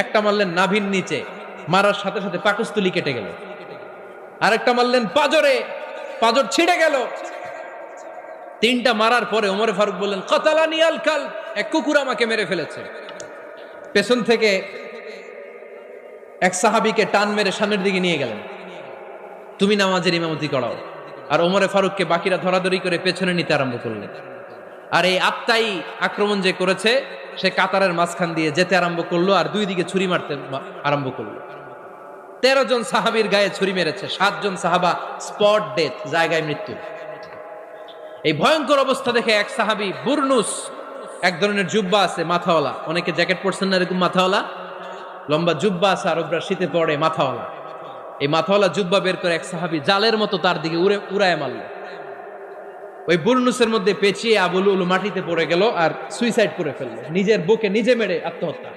একটা মারলেন নাভির নিচে, মারার সাথে সাথে পাকস্থলী কেটে গেল। আরেকটা মারলেন পাজরে, পাজর ছিঁড়ে গেল। তিনটা মারার পরে ওমর ফারুক বললেন, কাতালানি আল কাল, এক কুকুর আমাকে মেরে ফেলেছে। পেছন থেকে এক সাহাবীকে টান মেরে সামনের দিকে নিয়ে গেলেন, তুমি নামাজের ইমামতি করাও। আর ওমরে ফারুককে বাকিরা ধরাধরি করে পেছনে নিতে আরম্ভ করলেন। আর এই আত্মাই আক্রমণ যে করেছে, সে কাতারের মাঝখান দিয়ে যেতে আরম্ভ করলো আর দুই দিকে ছুরি মারতে আরম্ভ করলো। 13 জন সাহাবীর গায়ে ছুরি মেরেছে, 7 জন সাহাবা স্পট ডেথ, জায়গায় মৃত্যু। এই ভয়ঙ্কর অবস্থা দেখে এক সাহাবী বুরনুস, এক ধরনের জুব্বা আছে মাথাওয়ালা, অনেকে জ্যাকেট পরছেন না এরকম মাথাওয়ালা, লম্বা জুব্বা আছে আরবরা শীতে পড়ে মাথাওয়ালা, এই মাথাওয়ালা জুব্বা বের করে এক সাহাবী জালের মতো তার দিকে উড়ায় মারল। ওই বুরনুসের মধ্যে পেঁচিয়ে আবু লুলু মাটিতে পড়ে গেল আর সুইসাইড করে ফেলল, নিজের বুকে নিজে মেরে আত্মহত্যা।